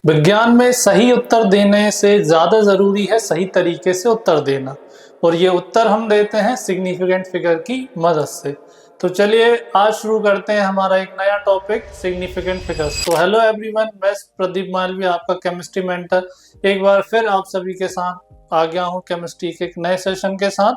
विज्ञान में सही उत्तर देने से ज़्यादा ज़रूरी है सही तरीके से उत्तर देना, और ये उत्तर हम देते हैं सिग्निफिकेंट फिगर की मदद से। तो चलिए आज शुरू करते हैं हमारा एक नया टॉपिक, सिग्निफिकेंट फिगर्स। तो हेलो एवरीवन, मैं प्रदीप मालवीय, आपका केमिस्ट्री मेंटर, एक बार फिर आप सभी के साथ आ गया हूँ केमिस्ट्री के एक नए सेशन के साथ।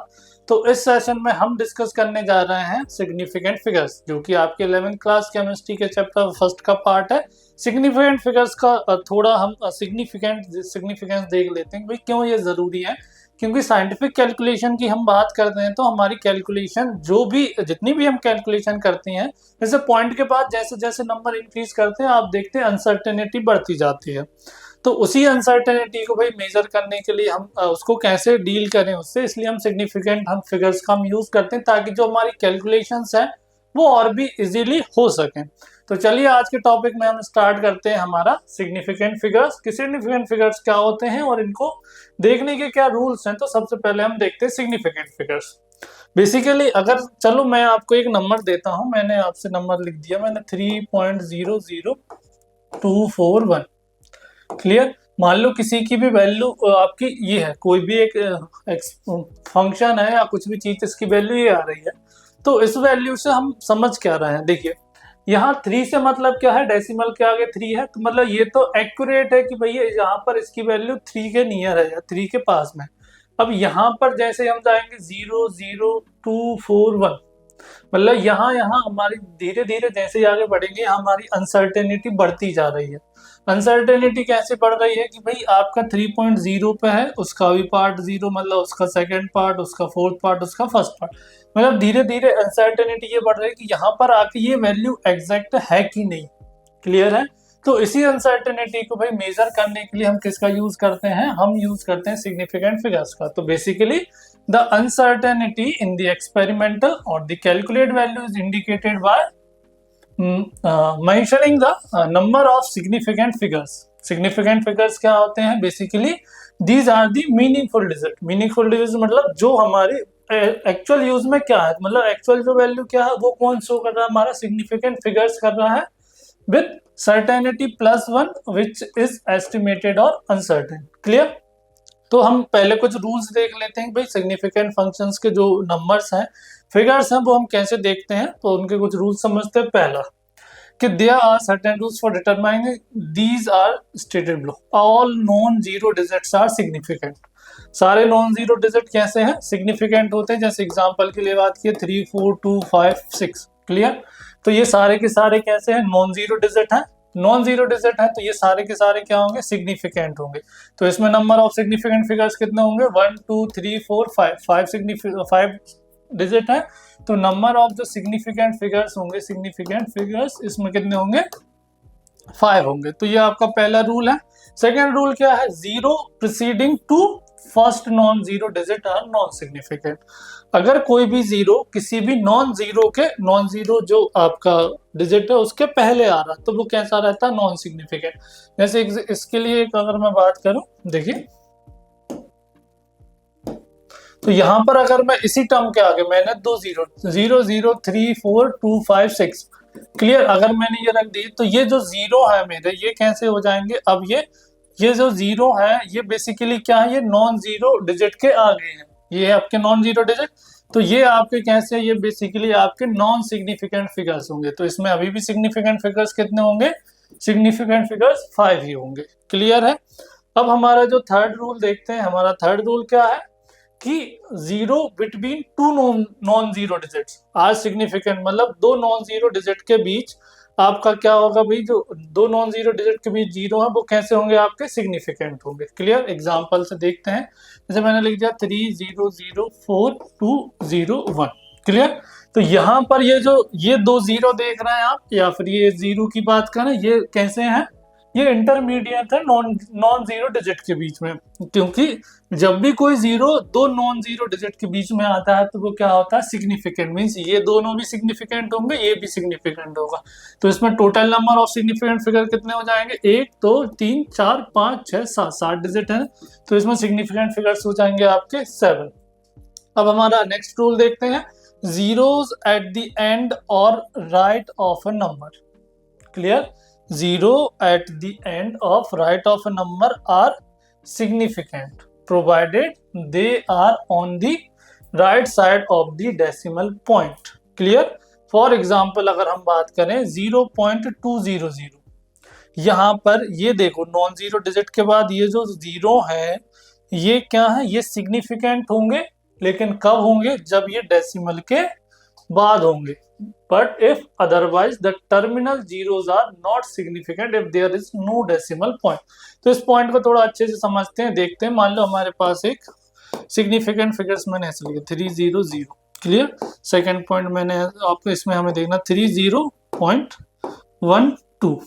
तो इस सेशन में हम डिस्कस करने जा रहे हैं सिग्निफिकेंट फिगर्स, जो कि आपके 11th क्लास केमिस्ट्री के चैप्टर फर्स्ट का पार्ट है। सिग्निफिकेंट फिगर्स का थोड़ा हम सिग्निफिकेंस देख लेते हैं भाई क्यों ये जरूरी है। क्योंकि साइंटिफिक कैलकुलेशन की हम बात करते हैं तो हमारी कैलकुलेशन जितनी भी हम कैलकुलेशन करते हैं, जैसे पॉइंट के बाद जैसे जैसे नंबर इंक्रीज करते हैं आप देखते हैं अनसर्टेनिटी बढ़ती जाती है। तो उसी अनसर्टेनिटी को भाई मेजर करने के लिए हम उसको कैसे डील करें उससे, इसलिए हम सिग्निफिकेंट फिगर्स का हम यूज करते हैं ताकि जो हमारी कैलकुलेशंस है वो और भी इजीली हो सके। तो चलिए आज के टॉपिक में हम स्टार्ट करते हैं हमारा सिग्निफिकेंट फिगर्स कि सिग्निफिकेंट फिगर्स क्या होते हैं और इनको देखने के क्या रूल्स हैं। तो सबसे पहले हम देखते हैं सिग्निफिकेंट फिगर्स। बेसिकली अगर चलो मैं आपको एक नंबर देता हूं, मैंने आपसे नंबर लिख दिया, मैंने 3.00241। क्लियर। मान लो किसी की भी वैल्यू आपकी ये है, कोई भी एक फंक्शन है या कुछ भी चीज, इसकी वैल्यू ये आ रही है। तो इस वैल्यू से हम समझ क्या रहे हैं, देखिए यहाँ 3 से मतलब क्या है, डेसिमल के आगे 3 है, तो मतलब ये तो एक्यूरेट है कि भैया यहाँ पर इसकी वैल्यू 3 के नियर है या 3 के पास में। अब यहाँ पर जैसे हम जाएंगे 00241, मतलब यहाँ यहाँ हमारी धीरे धीरे जैसे आगे बढ़ेंगे हमारी अनसर्टेनिटी बढ़ती जा रही है। अनसर्टेनिटी कैसे बढ़ रही है कि भाई आपका 3.0 पे है, उसका भी पार्ट 0, मतलब उसका सेकंड पार्ट, उसका फोर्थ पार्ट, उसका फर्स्ट पार्ट, मतलब धीरे धीरे अनसर्टेनिटी ये बढ़ रही है कि यहाँ पर आके ये वैल्यू एग्जैक्ट है कि नहीं। क्लियर है। तो इसी अनसर्टेनिटी को भाई मेजर करने के लिए हम किसका यूज करते हैं, हम यूज करते हैं सिग्निफिकेंट फिगर्स का। तो basically the uncertainty in the experimental और the calculate value is indicated by mentioning the number of significant figures. Significant figures क्या होते हैं, basically these are the meaningful digit. Meaningful digit मतलब जो हमारी एक्चुअल यूज में क्या है, मतलब एक्चुअल जो वैल्यू क्या है वो कौन शो कर रहा है, हमारा सिग्निफिकेंट फिगर्स कर रहा है with certainty +1 which is estimated और अनसर्टेन। क्लियर। तो हम पहले कुछ रूल्स देख लेते हैं भाई सिग्निफिकेंट फंक्शंस के जो नंबर्स हैं, फिगर्स हैं, वो हम कैसे देखते हैं। तो उनके कुछ रूल्स समझते हैं। पहला कि there are certain rules for determining these are stated below. All non zero digits are significant. सारे नॉन जीरो डिजिट कैसे हैं, सिग्निफिकेंट होते हैं। जैसे एग्जांपल के लिए बात की 3, 4, 2, 5, 6। क्लियर। तो ये सारे के सारे कैसे हैं, नॉन जीरो डिजिट हैं। नॉन जीरो डिजिट है तो ये सारे के सारे क्या होंगे, सिग्निफिकेंट होंगे। तो इसमें नंबर ऑफ सिग्निफिकेंट फिगर्स कितने होंगे, 1, 2, 3, 4, 5 डिजिट है। तो नंबर ऑफ जो सिग्निफिकेंट फिगर्स होंगे, सिग्निफिकेंट फिगर्स इसमें कितने होंगे, 5 होंगे। तो ये आपका पहला रूल है। सेकेंड रूल क्या है, 0 preceding to first non zero digit are non significant. अगर कोई भी जीरो किसी भी नॉन जीरो जो आपका डिजिट है उसके पहले आ रहा तो वो कैसा रहता है, नॉन सिग्निफिकेंट। जैसे इसके लिए अगर मैं बात करूं, देखिए तो यहां पर अगर मैं इसी टर्म के आगे मैंने 2 जीरो 0, 0, 3, 4, 2, 5, 6 क्लियर, अगर मैंने ये रख दी तो ये जो जीरो है मेरे, ये कैसे हो जाएंगे, अब ये जो जीरो है ये बेसिकली क्या है, ये नॉन जीरो डिजिट के आगे है, ये है आपके नॉन जीरो डिजिट। तो ये आपके कैसे, ये बेसिकली आपके नॉन सिग्निफिकेंट फिगर्स होंगे। तो इसमें अभी भी सिग्निफिकेंट फिगर्स कितने होंगे, सिग्निफिकेंट फिगर्स 5 ही होंगे। क्लियर है। अब हमारा जो थर्ड रूल देखते हैं, हमारा थर्ड रूल क्या है कि 0 between 2 non zero digits are significant. मतलब 2 नॉन जीरो डिजिट के बीच आपका क्या होगा भाई, जो 2 नॉन जीरो डिजिट के बीच जीरो है वो कैसे होंगे, आपके सिग्निफिकेंट होंगे। क्लियर। एग्जांपल से देखते हैं, जैसे मैंने लिख दिया 3004201। क्लियर। तो यहाँ पर ये 2 जीरो देख रहे हैं आप, या फिर ये जीरो की बात करें, ये कैसे हैं, ये इंटरमीडिएट है नॉन जीरो डिजिट के बीच में। क्योंकि जब भी कोई जीरो 2 नॉन जीरो डिजिट के बीच में आता है तो वो क्या होता है, सिग्निफिकेंट। मींस ये दोनों भी सिग्निफिकेंट होंगे, ये भी सिग्निफिकेंट होगा। तो इसमें total number of significant figure कितने हो जाएंगे, 1, 2, 3, 4, 5, 6, 7, 7 डिजिट है। तो इसमें सिग्निफिकेंट फिगर्स हो जाएंगे आपके 7। अब हमारा नेक्स्ट रूल देखते हैं, जीरोस एट द एंड और right of a number. Clear, zero at the end of right of a number are significant provided they are on the right side of the decimal point. Clear, for example अगर हम बात करें 0.200, यहाँ पर ये देखो non zero digit के बाद ये जो जीरो है ये क्या है, ये सिग्निफिकेंट होंगे, लेकिन कब होंगे, जब ये डेसिमल के बाद होंगे। But if otherwise the terminal zeros are not significant if there is no decimal point. तो इस पॉइंट को थोड़ा अच्छे से समझते हैं, देखते हैं। मान लो हमारे पास एक सिग्निफिकेंट फिगर्स मैंने ऐसे लिखे 300, क्लियर। सेकंड पॉइंट मैंने आपको इसमें हमें देखना 30.12,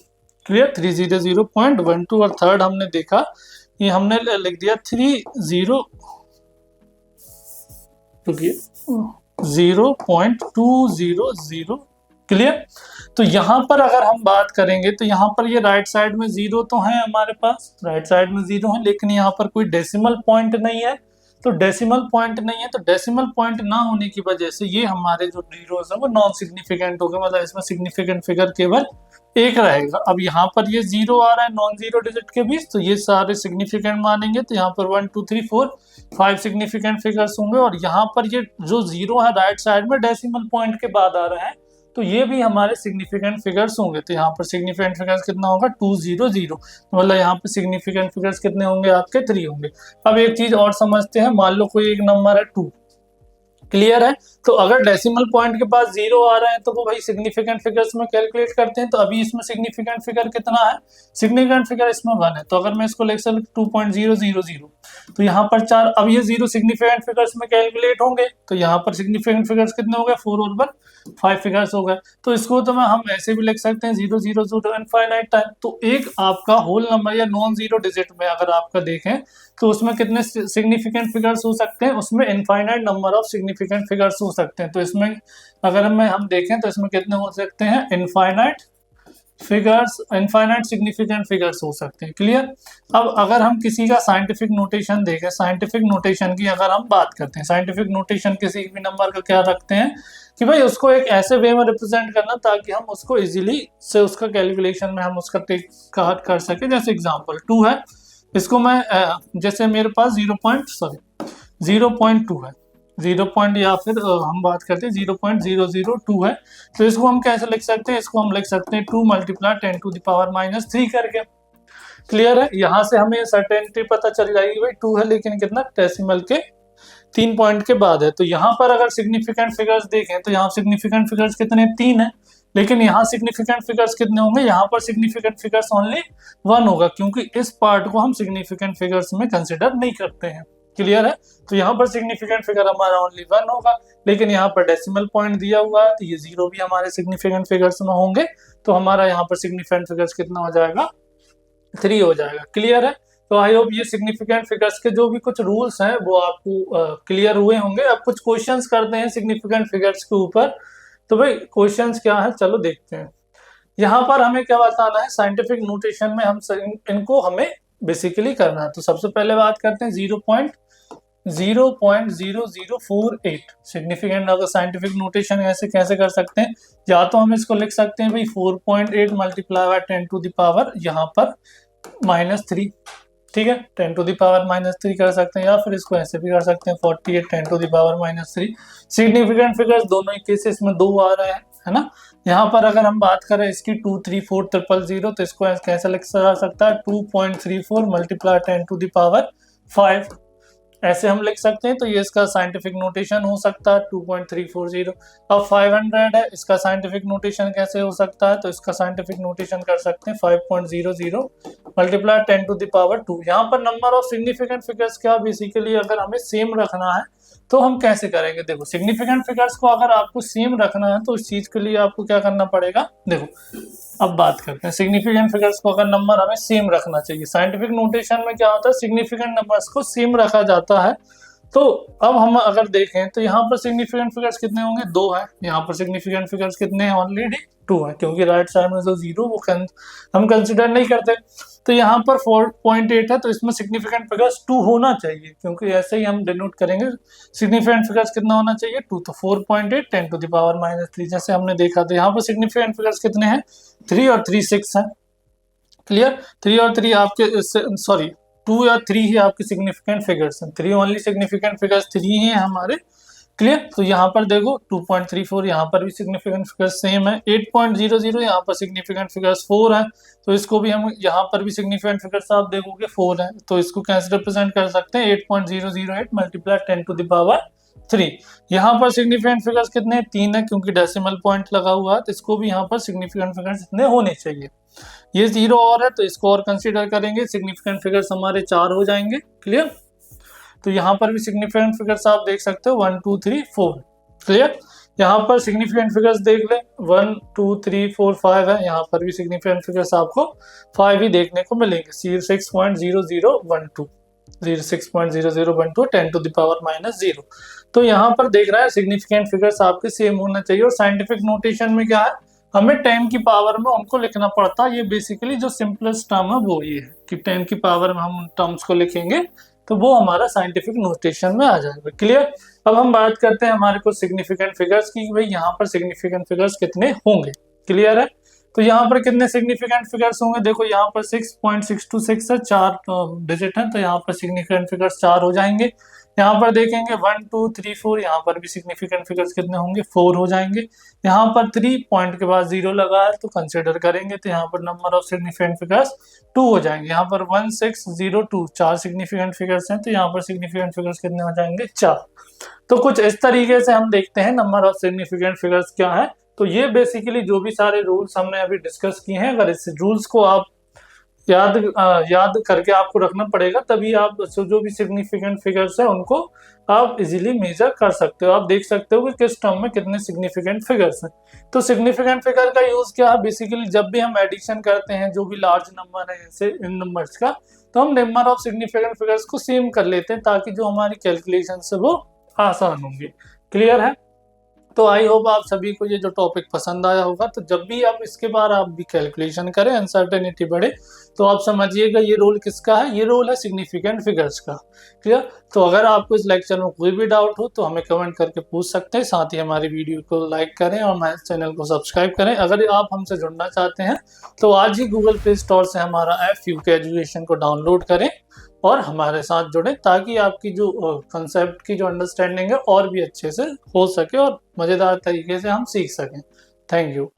क्लियर, 300.12, और थर्ड हमने देखा ये हमने लिख दिया 0.200, क्लियर। तो यहाँ पर अगर हम बात करेंगे तो यहाँ पर ये राइट साइड में जीरो तो है हमारे पास, राइट साइड में जीरो है, लेकिन यहाँ पर कोई डेसिमल पॉइंट नहीं है। तो डेसिमल पॉइंट नहीं है, तो डेसिमल पॉइंट ना होने की वजह से ये हमारे जो जीरोस है वो नॉन सिग्निफिकेंट हो गए, मतलब इसमें सिग्निफिकेंट फिगर केवल एक रहेगा। अब यहाँ पर ये जीरो आ रहा है नॉन जीरो डिजिट के बीच, तो ये सारे सिग्निफिकेंट मानेंगे, तो यहाँ पर 1 2 3 4 5 सिग्निफिकेंट फिगर्स होंगे। और यहाँ पर ये जो जीरो है राइट साइड में डेसिमल पॉइंट के बाद आ रहा है, तो ये भी हमारे सिग्निफिकेंट फिगर्स होंगे। तो यहाँ पर सिग्निफिकेंट फिगर्स कितना होगा 200, मतलब यहाँ पे सिग्निफिकेंट फिगर्स कितने होंगे आपके 3 होंगे। अब एक चीज और समझते हैं, मान लो कोई एक नंबर है 2, क्लियर है। तो अगर डेसिमल पॉइंट के पास जीरो आ रहा है तो वो भाई सिग्निफिकेंट फिगर्स में कैलकुलेट करते हैं। तो अभी इसमें सिग्निफिकेंट फिगर कितना है, सिग्निफिकेंट फिगर इसमें 1 है। तो अगर मैं इसको लिख सकूं 2.000, तो यहाँ पर 4, अब ये जीरो सिग्निफिकेंट फिगर्स में कैलकुलेट होंगे, तो यहाँ पर सिग्निफिकेंट फिगर्स कितने हो गए 4 और 1 5 फिगर्स हो गए। तो इसको तो हम ऐसे भी लिख सकते हैं 0 0 0 इनफाइनाइट टाइम। तो एक आपका होल नंबर या नॉन जीरो डिजिट में अगर आपका देखें तो उसमें कितने सिग्निफिकेंट फिगर्स हो सकते हैं, उसमें infinite number of significant figures हो सकते हैं। तो इसमें अगर हम देखें तो इसमें कितने हो सकते हैं, infinite figures, infinite significant figures हो सकते हैं, क्लियर। अब अगर हम किसी का साइंटिफिक नोटेशन देखें, साइंटिफिक नोटेशन की अगर हम बात करते हैं, साइंटिफिक नोटेशन किसी भी नंबर का क्या रखते हैं कि भाई उसको एक ऐसे वे में रिप्रेजेंट करना ताकि हम उसको इजीली से उसका कैलकुलेशन में हम उसका टेक कर सके। जैसे एग्जांपल 2 है, इसको मैं जैसे मेरे पास 0.2 है, 0 पॉइंट, या फिर हम बात करते हैं 0.002 है, तो इसको हम कैसे लिख सकते हैं, इसको हम लिख सकते हैं 2 मल्टीप्लाई 10⁻³ करके, क्लियर है। यहाँ से हमें सर्टेनिटी पता चल जाएगी भाई 2 है, लेकिन कितना डेसिमल के 3 पॉइंट के बाद है। तो यहाँ पर अगर सिग्निफिकेंट फिगर्स देखें तो यहाँ सिग्निफिकेंट फिगर्स कितने 3 है, लेकिन यहाँ सिग्निफिकेंट फिगर्स कितने होंगे, यहाँ पर सिग्निफिकेंट फिगर्स ओनली 1 होगा, क्योंकि इस पार्ट को हम सिग्निफिकेंट फिगर्स में कंसिडर नहीं करते हैं, क्लियर है। तो यहाँ पर सिग्निफिकेंट फिगर हमारा ओनली 1 होगा, लेकिन यहाँ पर डेसिमल पॉइंट दिया हुआ है तो ये 0 भी हमारे सिग्निफिकेंट फिगर्स में होंगे, तो हमारा यहाँ पर सिग्निफिकेंट फिगर्स कितना हो जाएगा 3 हो जाएगा, क्लियर है। तो आई होप ये सिग्निफिकेंट फिगर्स के जो भी कुछ रूल्स हैं वो आपको क्लियर हुए होंगे। अब कुछ क्वेश्चंस करते हैं सिग्निफिकेंट फिगर्स के ऊपर। तो भाई क्वेश्चंस क्या है, चलो देखते हैं। यहाँ पर हमें क्या बताना है, साइंटिफिक नोटेशन में हम इनको हमें बेसिकली करना है। तो सबसे पहले बात करते हैं 0.0048 सिग्निफिकेंट। अगर साइंटिफिक नोटेशन ऐसे कैसे कर सकते हैं, या तो हम इसको लिख सकते हैं भाई 4.8 मल्टीप्लाई बाय 10⁻, यहाँ पर -3, ठीक है, 10⁻³ कर सकते हैं, या फिर इसको ऐसे भी कर सकते हैं 48 10⁻³ सिग्निफिकेंट फिगर्स दोनों ही केसेस में 2 आ रहे हैं, है ना। यहाँ पर अगर हम बात करें इसकी 2 3 4 000, तो इसको कैसे लिख सकता है 2.34 मल्टीप्लाई 10⁵ ऐसे हम लिख सकते हैं। तो ये इसका साइंटिफिक नोटेशन हो सकता है 2.340। अब 500 है, इसका साइंटिफिक नोटेशन कैसे हो सकता है, तो इसका साइंटिफिक नोटेशन कर सकते हैं 5.00 मल्टीप्लाई 10⁻²। यहाँ पर नंबर ऑफ सिग्निफिकेंट फिगर्स क्या बेसिकली अगर हमें सेम रखना है तो हम कैसे करेंगे, देखो सिग्निफिकेंट फिगर्स को अगर आपको सेम रखना है तो इस चीज के लिए आपको क्या करना पड़ेगा। देखो अब बात करते हैं सिग्निफिकेंट फिगर्स को अगर नंबर हमें सेम रखना चाहिए, साइंटिफिक नोटेशन में क्या होता है सिग्निफिकेंट नंबर्स को सेम रखा जाता है तो अब हम अगर देखें तो यहाँ पर सिग्निफिकेंट फिगर्स कितने होंगे, 2 है। यहाँ पर सिग्निफिकेंट फिगर्स कितने हैं, ऑलरेडी 2 है, क्योंकि राइट साइड में जो 0 वो हम कंसिडर नहीं करते। तो यहाँ पर 4.8 है, तो इसमें सिग्निफिकेंट फिगर्स 2 होना चाहिए, क्योंकि ऐसे ही हम डिनोट करेंगे। सिग्निफिकेंट फिगर्स कितना होना चाहिए, 2। तो 4.8 10⁻³ जैसे हमने देखा। तो यहाँ पर सिग्निफिकेंट फिगर्स कितने हैं, 3 और 3 6 है। क्लियर, 3 और 3 आपके सॉरी 2 या 3 ही आपके सिग्निफिकेंट फिगर्स हैं। 3 ओनली सिग्निफिकेंट फिगर्स 3 हैं हमारे। क्लियर, तो यहाँ पर देखो 2.34, यहाँ पर भी सिग्निफिकेंट फिगर्स सेम है। 8.00 यहाँ पर सिग्निफिकेंट फिगर्स 4 है, तो इसको भी हम यहाँ पर भी सिग्निफिकेंट फिगर्स आप देखोगे 4 है, तो इसको कैसे रिप्रेजेंट कर सकते हैं, 8.008 मल्टीप्लाई 10⁻3। यहाँ पर सिग्निफिकेंट फिगर्स कितने, 3 है, क्योंकि डेसिमल पॉइंट लगा हुआ है, तो इसको भी यहाँ पर सिग्निफिकेंट फिगर्स इतने होने चाहिए। ये 0 और है, तो इसको और कंसीडर करेंगे, सिग्निफिकेंट फिगर्स हमारे 4 हो जाएंगे। क्लियर, तो यहाँ पर भी सिग्निफिकेंट फिगर्स आप देख सकते हो 1 2 3 4। क्लियर, यहाँ पर सिग्निफिकेंट फिगर्स देख ले, 1 2 3 4 5 है, यहाँ पर भी सिग्निफिकेंट फिगर्स आपको 5 ही देखने को मिलेंगे। 6.0012 06.0012 10⁻⁻0। तो यहाँ पर देख रहा है सिग्निफिकेंट फिगर्स आपके सेम होना चाहिए। और साइंटिफिक नोटेशन में क्या है, हमें 10 की पावर में उनको लिखना पड़ता है। ये बेसिकली जो सिंपलेस्ट टर्म है वो ये है कि 10 की पावर में हम टर्म्स को लिखेंगे, तो वो हमारा साइंटिफिक नोटेशन में आ जाएगा। क्लियर, अब हम बात करते हैं हमारे को सिग्निफिकेंट फिगर्स की, भाई यहाँ पर सिग्निफिकेंट फिगर्स कितने होंगे। क्लियर है, तो यहाँ पर कितने सिग्निफिकेंट फिगर्स होंगे, देखो यहाँ पर 6.626 है, 4 डिजिट है, तो यहाँ पर सिग्निफिकेंट फिगर्स 4 हो जाएंगे। यहाँ पर देखेंगे 1 2 3 4, यहाँ पर भी सिग्निफिकेंट फिगर्स कितने होंगे, 4 हो जाएंगे। यहाँ पर 3 पॉइंट के बाद 0 लगा है, तो कंसिडर करेंगे, तो यहाँ पर नंबर ऑफ सिग्निफिकेंट फिगर्स 2 हो जाएंगे। यहाँ पर 1 6 0 2 4 सिग्निफिकेंट फिगर्स हैं, तो यहाँ पर सिग्निफिकेंट फिगर्स कितने हो जाएंगे, 4। तो कुछ इस तरीके से हम देखते हैं नंबर ऑफ सिग्निफिकेंट फिगर्स क्या है। तो ये बेसिकली जो भी सारे रूल्स हमने अभी डिस्कस किए हैं, अगर इस रूल्स को आप याद करके आपको रखना पड़ेगा, तभी आप जो भी सिग्निफिकेंट फिगर्स है उनको आप इजीली मेजर कर सकते हो। आप देख सकते हो कि किस टर्म में कितने सिग्निफिकेंट फिगर्स हैं। तो सिग्निफिकेंट फिगर का यूज क्या है, बेसिकली जब भी हम एडिशन करते हैं जो भी लार्ज नंबर है जैसे इन नंबर्स का, तो हम नंबर ऑफ सिग्निफिकेंट फिगर्स को सेम कर लेते हैं, ताकि जो हमारी कैलकुलेशन है वो आसान होंगे। क्लियर है, तो आई होप आप सभी को ये जो टॉपिक पसंद आया होगा। तो जब भी आप इसके बाद आप भी कैलकुलेशन करें, अनसर्टेनिटी बढ़े, तो आप समझिएगा ये रोल किसका है, ये रोल है सिग्निफिकेंट फिगर्स का। क्लियर, तो अगर आपको इस लेक्चर में कोई भी डाउट हो तो हमें कमेंट करके पूछ सकते हैं। साथ ही हमारी वीडियो को लाइक करें और हमारे चैनल को सब्सक्राइब करें। अगर आप हमसे जुड़ना चाहते हैं तो आज ही गूगल प्ले स्टोर से हमारा ऐप फ्यूके एजुकेशन को डाउनलोड करें और हमारे साथ जुड़े, ताकि आपकी जो कंसेप्ट की जो अंडरस्टैंडिंग है और भी अच्छे से हो सके और मज़ेदार तरीके से हम सीख सकें। Thank you.